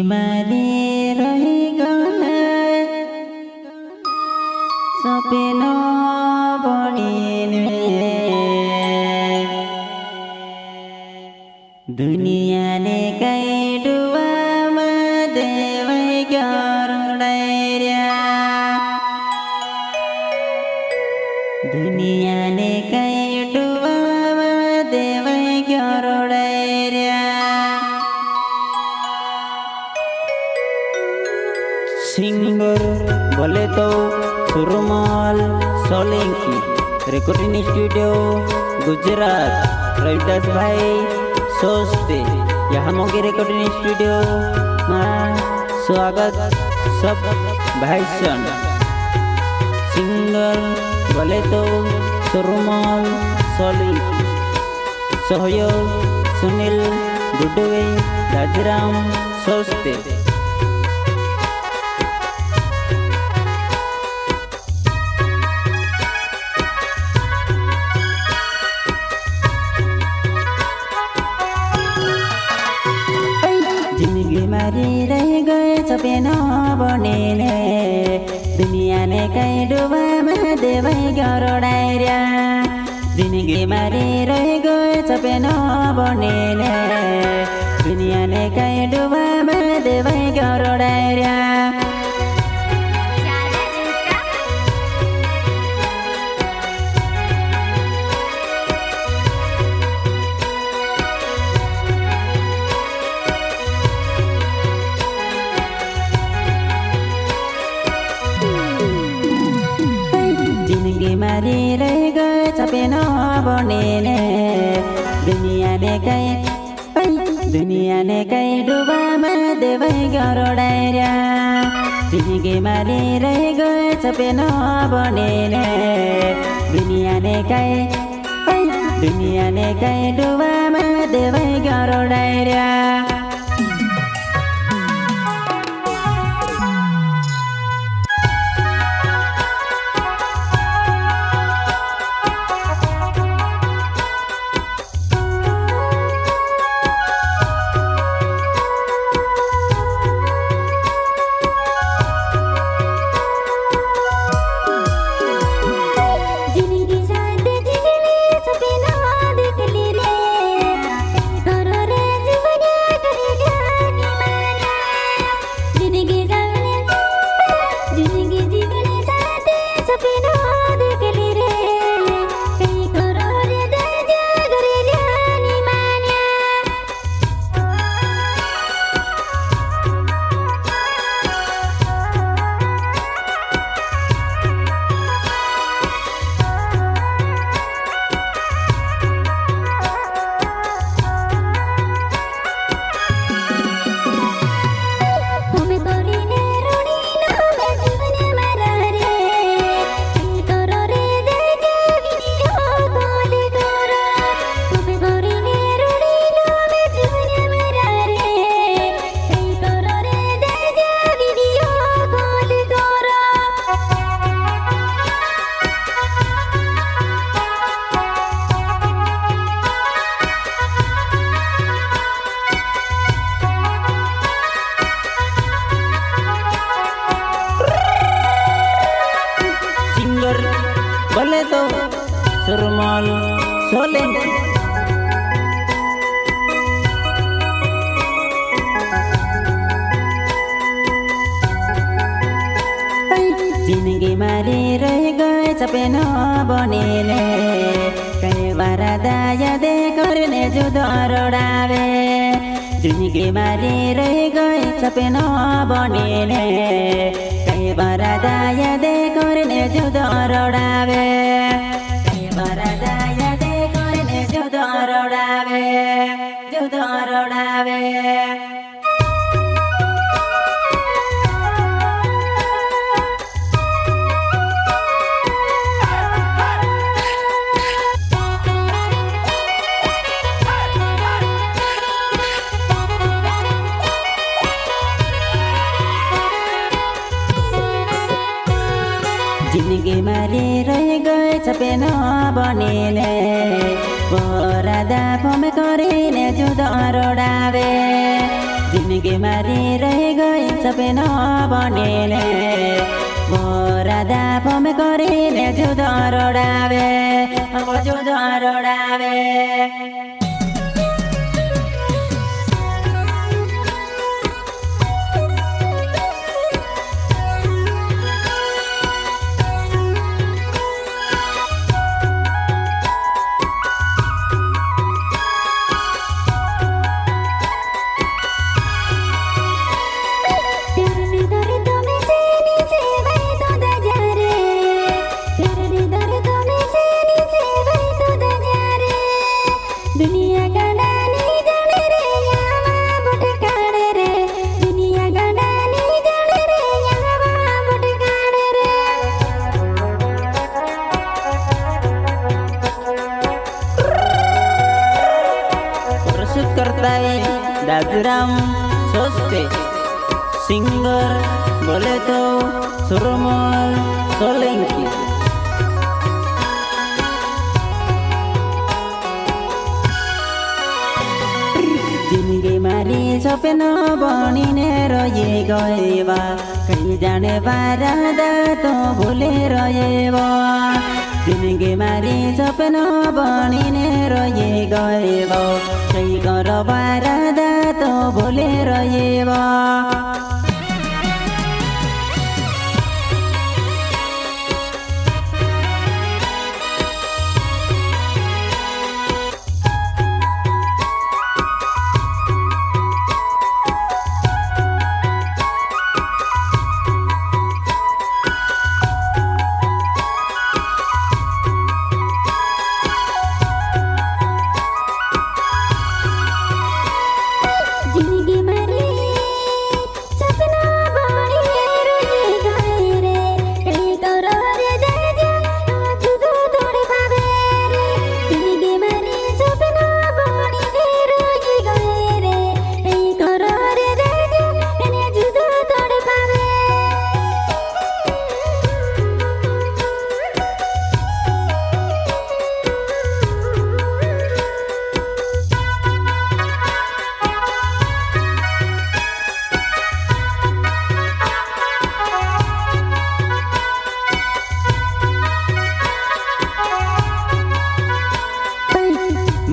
मारी रही गला सपन बनिने दुनिया ने कई डुबा देवै गरौँडैर्या दुनिया ने कई डुबा देवै गरौँडैर्या सिंगर बोले तो सुरमाल सोलंकी रिकॉर्डिंग स्टूडियो गुजरात रविदास भाई सोचते यहाँ मोगी रिकॉर्डिंग स्टूडियो में स्वागत सब भाई सन सिंगर बोले तो सुरमाल सोलंकी सहयोग सुनील गुडवे राजराम सोचते जिंदगी मारी रह गए सपना बनिने दुनिया ने कई डुबा देवै गरौँडैर्या जिंदगी मारी रह गए सपना बनिने दुनिया ने कई डुबा देवै गरौँडैर्या जिंदगी मारी रह गए सपना बनिने दुनिया ने कई डुबा देवै गरौँडैर्या जिंदगी मारी रह गए सपना बनिने दुनिया ने कई डुबा देवै गरौँडैर्या बोले तो सुरमाल सोलंकी जिंदगी मारी रह गए सपना बनिने कई बार दया दे करने जुदा रोड़ावे जिंदगी मारी रह गए सपना बनिने कई बार दया दे करने जुदा रोड़ावे कई बार दया दे करने जुदा रोड़ावे जिंदगी मारी रह गए सपना बनिने परादा फम करिने जुदा रोड़ावे जिंदगी जिंदगी मारी रह गई सपना बनेले राधा फम करिले जुदा रोडावे अब जुदा रोडावे दादुराम सोस्ते सिंगर बोले तो सुरमल सोलंकी जिंदगी मारी सपना बनिने रही गएबा कहीं जाने बारादा तो भूले रहेबा जिंदगी मारी सपना बनिने रही गएबा कहीं कर बारादा तो भूले रहेबा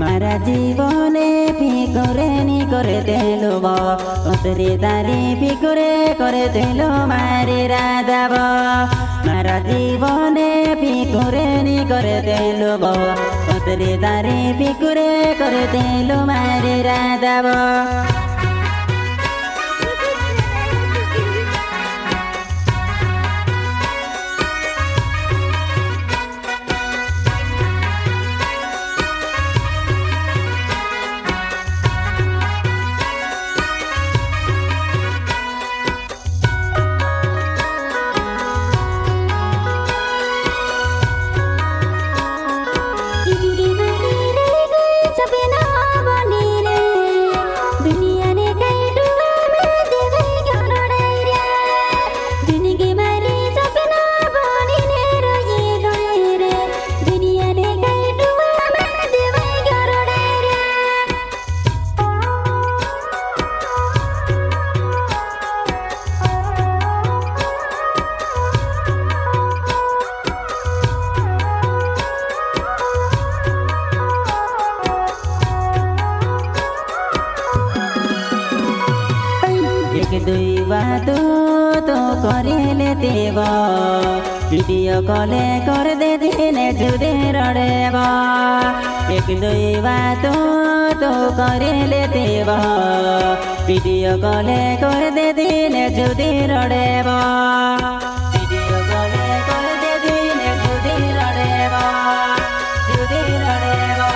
मारा जीवने फिकुरे नी करे देलो बा अतरे तारी फिकुरे करे देलो मारे राधा बा मारा जीवने फिकुरे नी करे देलो बा अतरे तारी फिकुरे करे देलो मारे राधा बा दुई बात तो करेले देवा वीडियो कॉले कर दे दिने जुदे रड़ेबा एक दुई बात तो करेले देवा वीडियो कॉले कर दे दिने जुदे रड़ेबा वीडियो कॉले कर दे दिने जुदे रड़ेबा जुदे रड़ेबा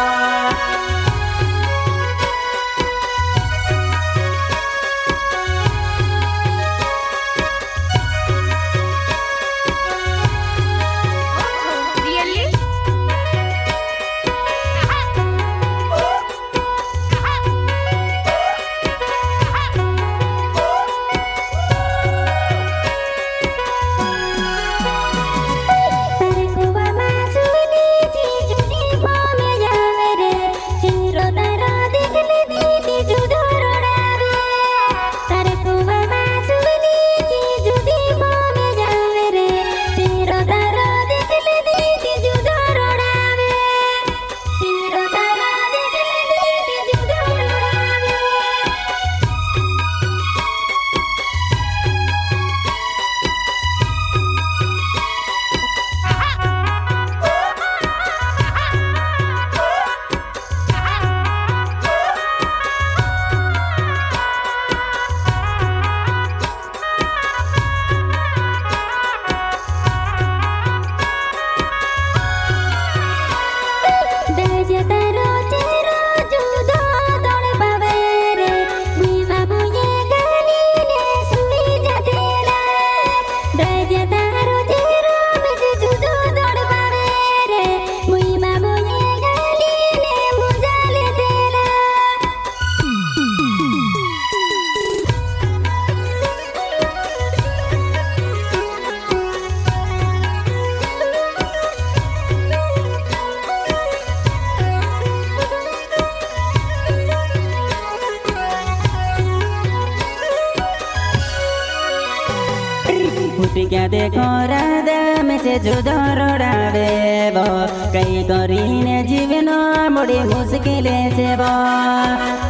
फुटिका देखो राधा में से जुदा रोडावे बो कई करीने जीवन बड़ी मुश्किल से बो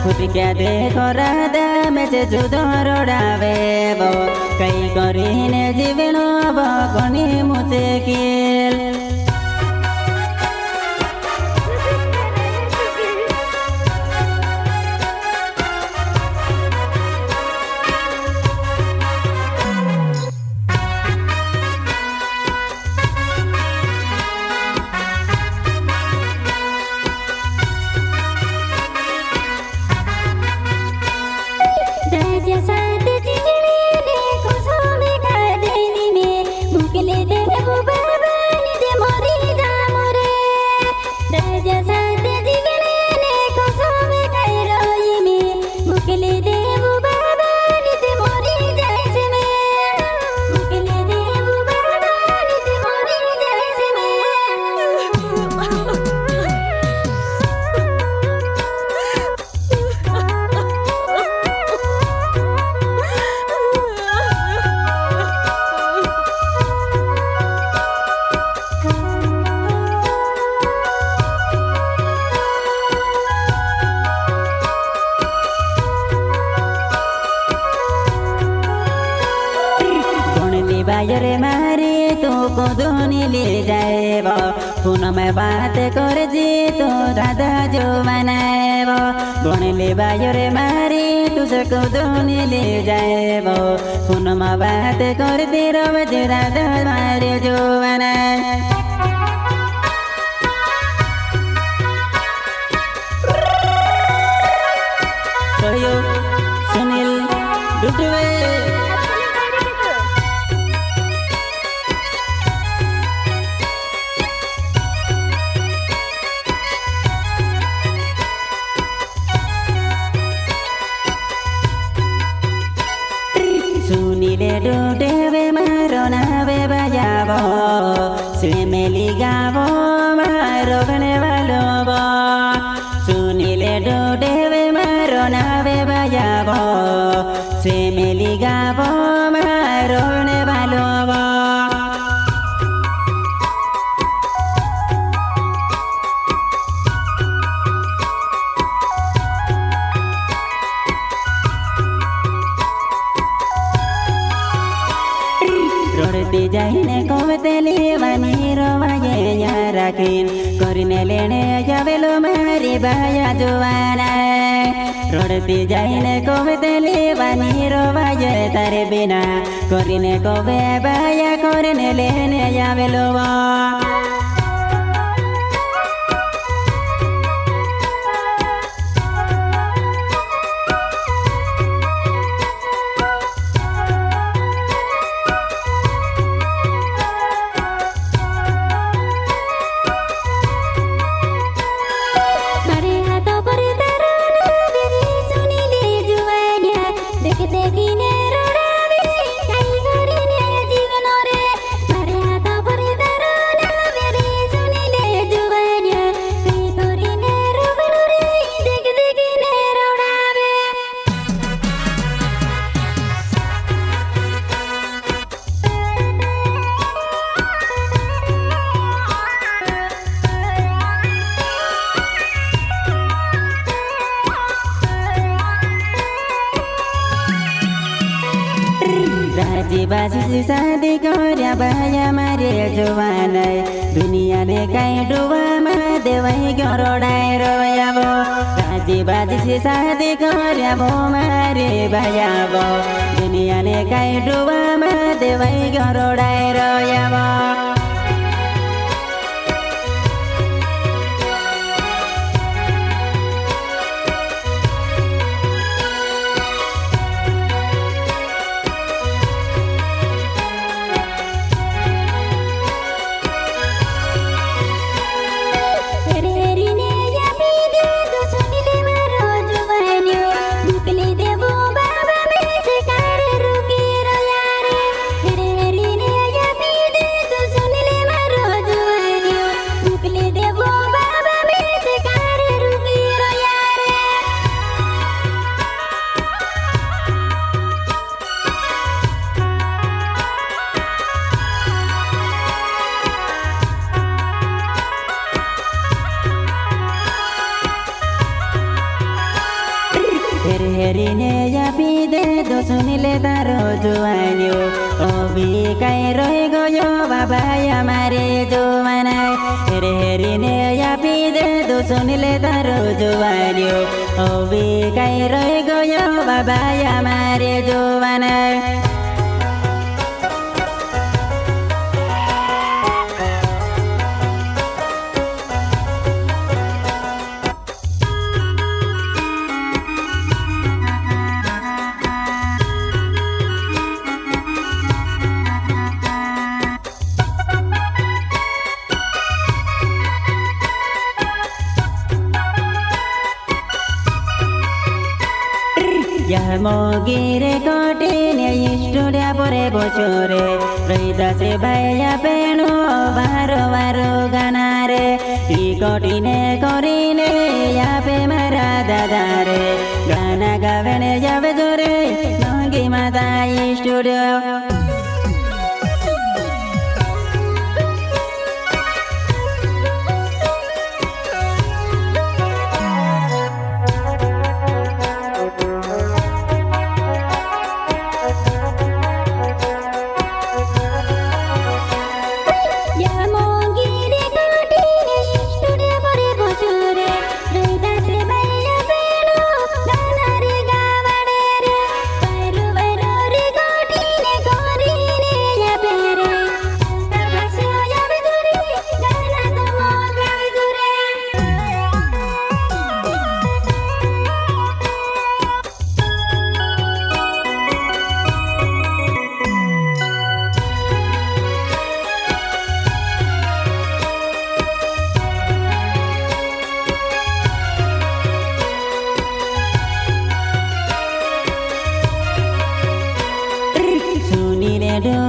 फुटिका देखो राधा में से जुदा रोडावे बो कई करीने जीवन बड़ी मुश्किल बायरे मारे तो कोदोनी ले जाएबो फोन में बात कर जी तो दादा जो मनाएबो बोनले बायरे मारे तुझे कोदोनी ले जाएबो फोन में बात कर दे रब जो दादा मारे जो मनाए सुनील डुडवे सुनीले डुडेवे मारो नावे बजाबो सिमेली गाबो मारो गने वालो बो सुनीले डुडेवे मारो नावे बजाबो सिमेली गाबो मारो गने वालो बो रोडती जाइने कोवतेली वनीरो वाये याराकिन करने लेने जावेलो मारी बाया जुवाना रोडती जाइने कोवतेली वनीरो वाये तारे बिना करने कोवे बाया करने लेने जावेलो वा बाजी शादी कर्या बाया मारे जुवान दुनिया ने कई डुबा मा देवई गरोडाए रोयाबो राजी बाजी शादी कर्या भो मारे बायाबो दुनिया ने कई डुबा मा देवई गरोडाए रोयाबो हेरिने या पिदे दो सुनिले तारो जुवान्यो ओबी काई रहि गयो बाबा हमारे जुवाना हेरिने या पिदे दो सुनिले तारो जुवान्यो ओबी काई रहि गयो बाबा हमारे जुवाना Yamogire kotine istudia pore bochore Rida se baya peno baro baro ganare I kotine korine yape mara dadare Gana gavene yabe dore Nongi mata istudio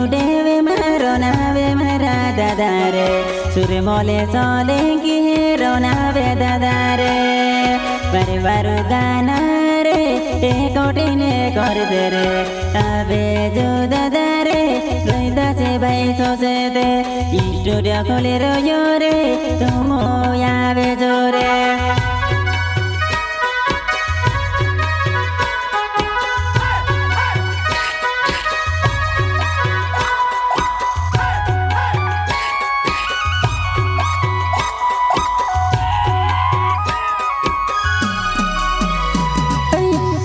Deve marona ve marada dare Sure mole sole ki herona ve dadare Pare varu ganare Te kotine kor dere Ave jo dadare Loida se bai so se de Istudia kole ro yore Tomo ya ve jore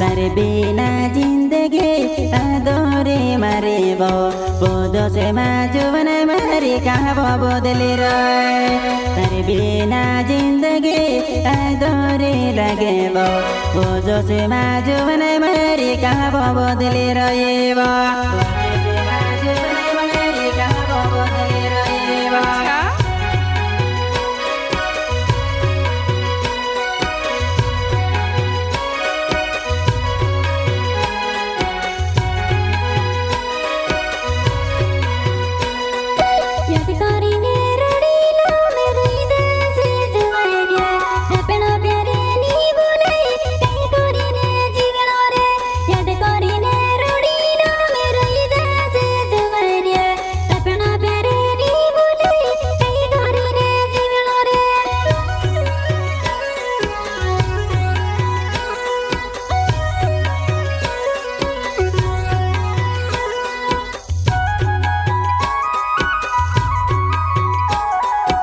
तारे बिना जिंदगी आदोरे मारे बो बोझो से माजुवन मारे कहाँ बो बदले रोए तारे बिना जिंदगी आदोरे लगे बो बोझो से माजुवन मारे कहाँ बो बदले रोए बो बोझो से माजुवन मारे कहाँ बो बदले रोए बो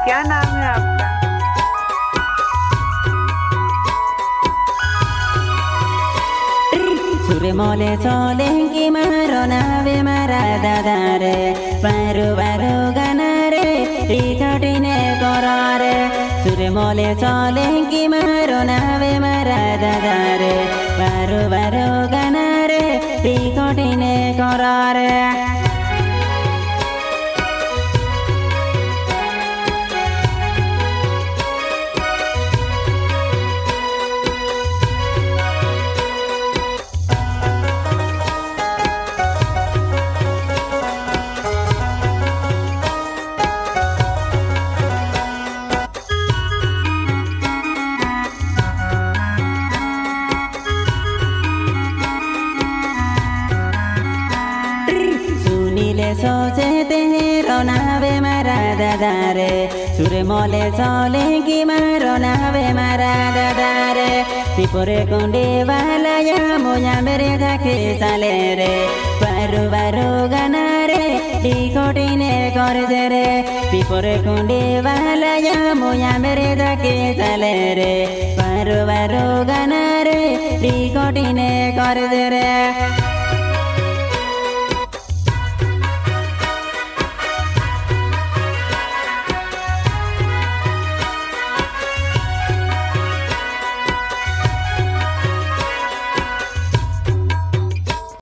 क्या नाम है आपका? Sure mole sole ki maro nave mara dadare Baru baru ganare Rikotine korare Sure mole sole ki maro nave mara dadare Baru baru ganare Rikotine korare सोचते हैं रोना वे मरा मारा दादा रे सुरे मोले सोले की मारो नावे मारा दादा रे पिपुरे कुंडे वाला या मोया मेरे जाके साले रे बारू बारू गाना रे डी कोटी ने कर दे रे पिपुरे कुंडे वाला या मोया मेरे जाके साले रे बारू बारू गाना रे डी कोटी ने कर दे रे